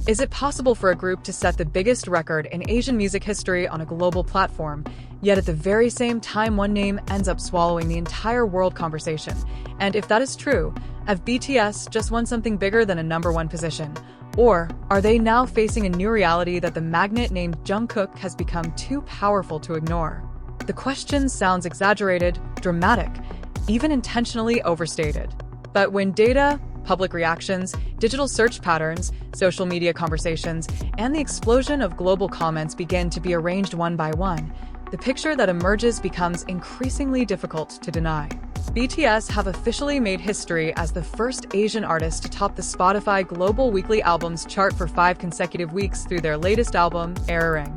Is it possible for a group to set the biggest record in Asian music history on a global platform, yet at the very same time one name ends up swallowing the entire world conversation? And if that is true, have BTS just won something bigger than a #1 position? Or are they now facing a new reality that the magnet named Jungkook has become too powerful to ignore? The question sounds exaggerated, dramatic, even intentionally overstated. But when data, public reactions, digital search patterns, social media conversations, and the explosion of global comments begin to be arranged one by one, the picture that emerges becomes increasingly difficult to deny. BTS have officially made history as the first Asian artist to top the Spotify Global Weekly Albums chart for 5 consecutive weeks through their latest album, Erang.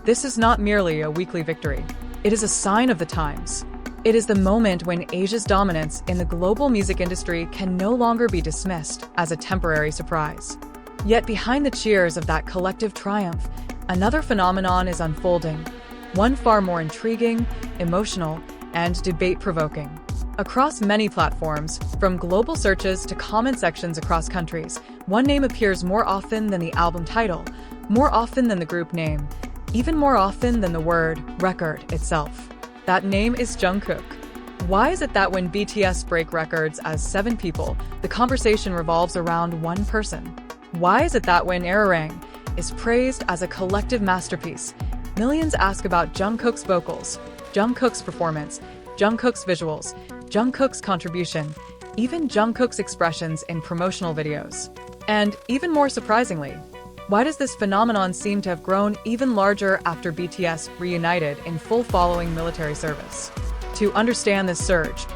This is not merely a weekly victory. It is a sign of the times. It is the moment when Asia's dominance in the global music industry can no longer be dismissed as a temporary surprise. Yet behind the cheers of that collective triumph, another phenomenon is unfolding, one far more intriguing, emotional, and debate-provoking. Across many platforms, from global searches to comment sections across countries, one name appears more often than the album title, more often than the group name, even more often than the word record itself. That name is Jungkook. Why is it that when BTS break records as 7 people, the conversation revolves around one person? Why is it that when Erang is praised as a collective masterpiece, millions ask about Jungkook's vocals, Jungkook's performance, Jungkook's visuals, Jungkook's contribution, even Jungkook's expressions in promotional videos? And even more surprisingly, why does this phenomenon seem to have grown even larger after BTS reunited in full following military service? To understand this surge,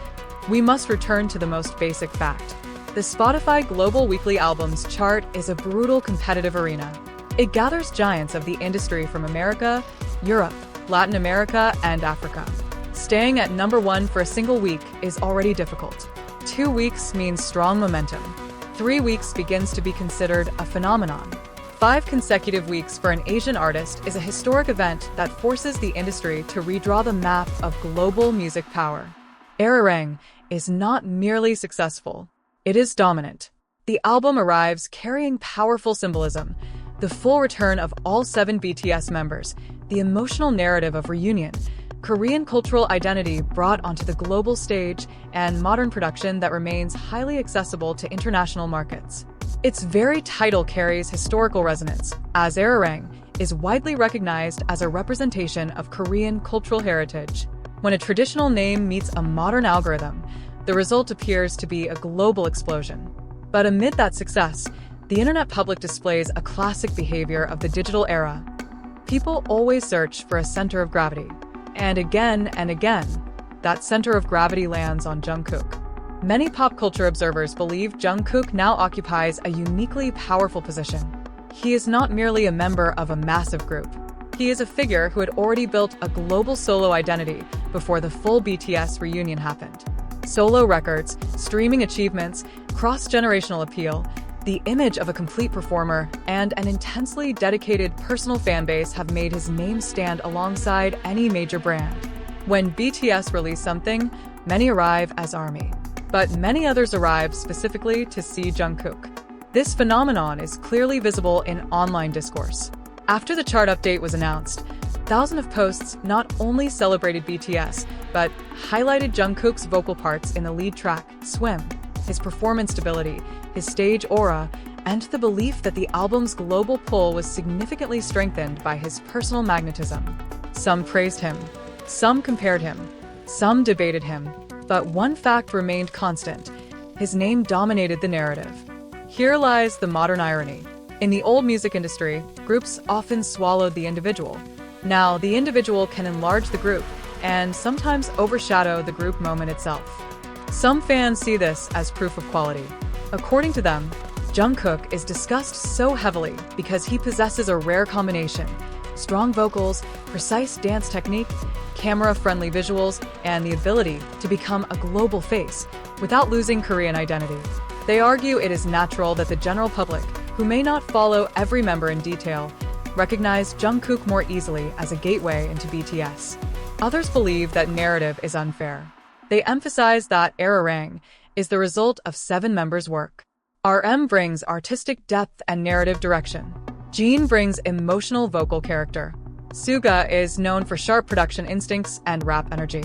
we must return to the most basic fact. The Spotify Global Weekly Albums chart is a brutal competitive arena. It gathers giants of the industry from America, Europe, Latin America, and Africa. Staying at #1 for a single week is already difficult. 2 weeks means strong momentum. 3 weeks begins to be considered a phenomenon. 5 consecutive weeks for an Asian artist is a historic event that forces the industry to redraw the map of global music power. Erang is not merely successful, it is dominant. The album arrives carrying powerful symbolism, the full return of all 7 BTS members, the emotional narrative of reunion, Korean cultural identity brought onto the global stage, and modern production that remains highly accessible to international markets. Its very title carries historical resonance, as Erang is widely recognized as a representation of Korean cultural heritage. When a traditional name meets a modern algorithm, the result appears to be a global explosion. But amid that success, the internet public displays a classic behavior of the digital era. People always search for a center of gravity. And again, that center of gravity lands on Jungkook. Many pop culture observers believe Jungkook now occupies a uniquely powerful position. He is not merely a member of a massive group. He is a figure who had already built a global solo identity before the full BTS reunion happened. Solo records, streaming achievements, cross-generational appeal, the image of a complete performer, and an intensely dedicated personal fanbase have made his name stand alongside any major brand. When BTS release something, many arrive as ARMY. But many others arrive specifically to see Jungkook. This phenomenon is clearly visible in online discourse. After the chart update was announced, thousands of posts not only celebrated BTS, but highlighted Jungkook's vocal parts in the lead track, Swim, his performance stability, his stage aura, and the belief that the album's global pull was significantly strengthened by his personal magnetism. Some praised him, some compared him, some debated him, but one fact remained constant: his name dominated the narrative. Here lies the modern irony. In the old music industry, groups often swallowed the individual. Now, the individual can enlarge the group and sometimes overshadow the group moment itself. Some fans see this as proof of quality. According to them, Jungkook is discussed so heavily because he possesses a rare combination: strong vocals, precise dance technique, camera-friendly visuals, and the ability to become a global face without losing Korean identity. They argue it is natural that the general public, who may not follow every member in detail, recognize Jungkook more easily as a gateway into BTS. Others believe that narrative is unfair. They emphasize that Erang is the result of 7 members' work. RM brings artistic depth and narrative direction, Jin brings emotional vocal character. Suga is known for sharp production instincts and rap energy.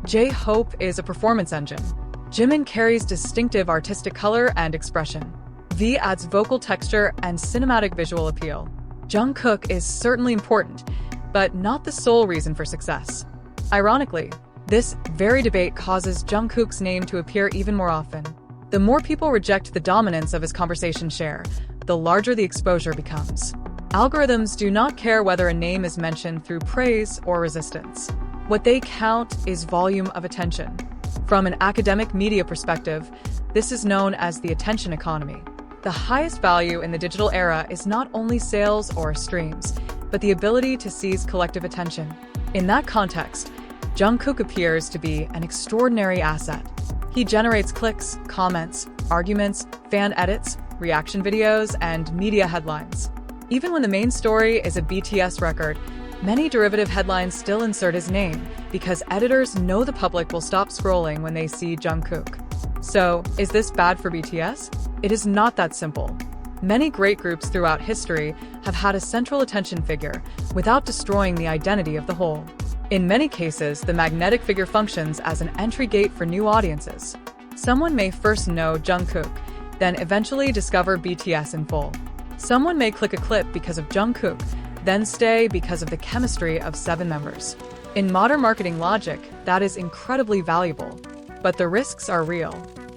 J-Hope is a performance engine. Jimin carries distinctive artistic color and expression. V adds vocal texture and cinematic visual appeal. Jungkook is certainly important, but not the sole reason for success. Ironically, this very debate causes Jungkook's name to appear even more often. The more people reject the dominance of his conversation share, the larger the exposure becomes. Algorithms do not care whether a name is mentioned through praise or resistance. What they count is volume of attention. From an academic media perspective, this is known as the attention economy. The highest value in the digital era is not only sales or streams, but the ability to seize collective attention. In that context, Jungkook appears to be an extraordinary asset. He generates clicks, comments, arguments, fan edits, reaction videos, and media headlines. Even when the main story is a BTS record, many derivative headlines still insert his name because editors know the public will stop scrolling when they see Jungkook. So, is this bad for BTS? It is not that simple. Many great groups throughout history have had a central attention figure without destroying the identity of the whole. In many cases, the magnetic figure functions as an entry gate for new audiences. Someone may first know Jungkook, then eventually discover BTS in full. Someone may click a clip because of Jungkook, then stay because of the chemistry of 7 members. In modern marketing logic, that is incredibly valuable. But the risks are real.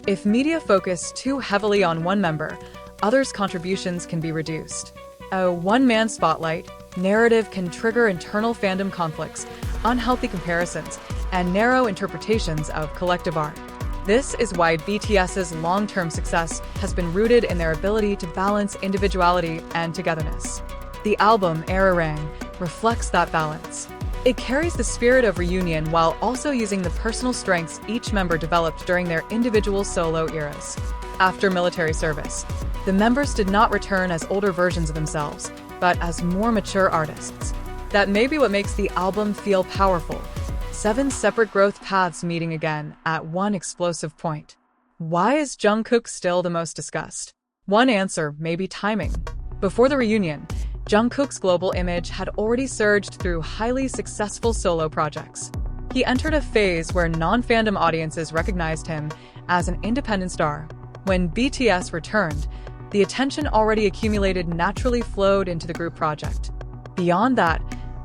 If media focus too heavily on one member, others' contributions can be reduced. A one-man spotlight narrative can trigger internal fandom conflicts, unhealthy comparisons, and narrow interpretations of collective art. This is why BTS's long-term success has been rooted in their ability to balance individuality and togetherness. The album Erarang reflects that balance. It carries the spirit of reunion while also using the personal strengths each member developed during their individual solo eras. After military service, the members did not return as older versions of themselves, but as more mature artists. That may be what makes the album feel powerful. 7 separate growth paths meeting again at one explosive point. Why is Jungkook still the most discussed? One answer may be timing. Before the reunion, Jungkook's global image had already surged through highly successful solo projects. He entered a phase where non-fandom audiences recognized him as an independent star. When BTS returned, the attention already accumulated naturally flowed into the group project. Beyond that,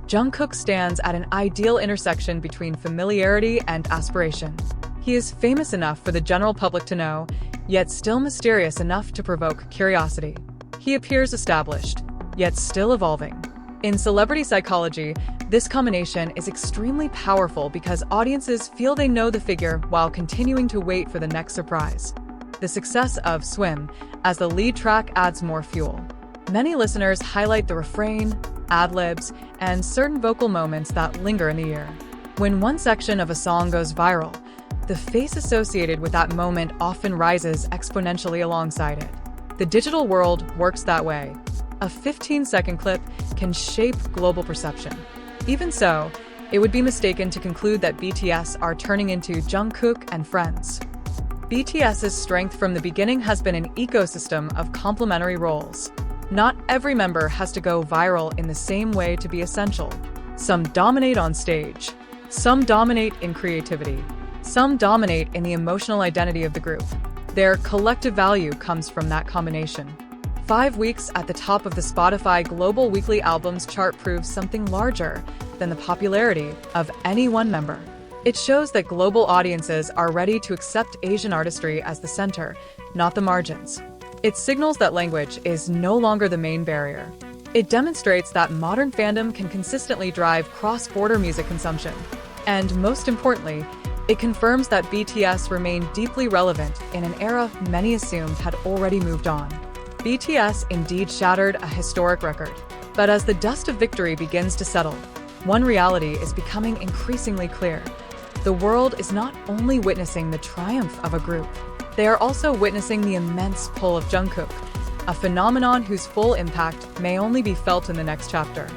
Jungkook stands at an ideal intersection between familiarity and aspiration. He is famous enough for the general public to know, yet still mysterious enough to provoke curiosity. He appears established, yet still evolving. In celebrity psychology, this combination is extremely powerful because audiences feel they know the figure while continuing to wait for the next surprise. The success of Swim as the lead track adds more fuel. Many listeners highlight the refrain, ad-libs, and certain vocal moments that linger in the ear. When one section of a song goes viral, the face associated with that moment often rises exponentially alongside it. The digital world works that way. A 15-second clip can shape global perception. Even so, it would be mistaken to conclude that BTS are turning into Jungkook and friends. BTS's strength from the beginning has been an ecosystem of complementary roles. Not every member has to go viral in the same way to be essential. Some dominate on stage. Some dominate in creativity. Some dominate in the emotional identity of the group. Their collective value comes from that combination. 5 weeks at the top of the Spotify Global Weekly Albums chart proves something larger than the popularity of any one member. It shows that global audiences are ready to accept Asian artistry as the center, not the margins. It signals that language is no longer the main barrier. It demonstrates that modern fandom can consistently drive cross-border music consumption. And most importantly, it confirms that BTS remain deeply relevant in an era many assumed had already moved on. BTS indeed shattered a historic record. But as the dust of victory begins to settle, one reality is becoming increasingly clear. The world is not only witnessing the triumph of a group, they are also witnessing the immense pull of Jungkook, a phenomenon whose full impact may only be felt in the next chapter.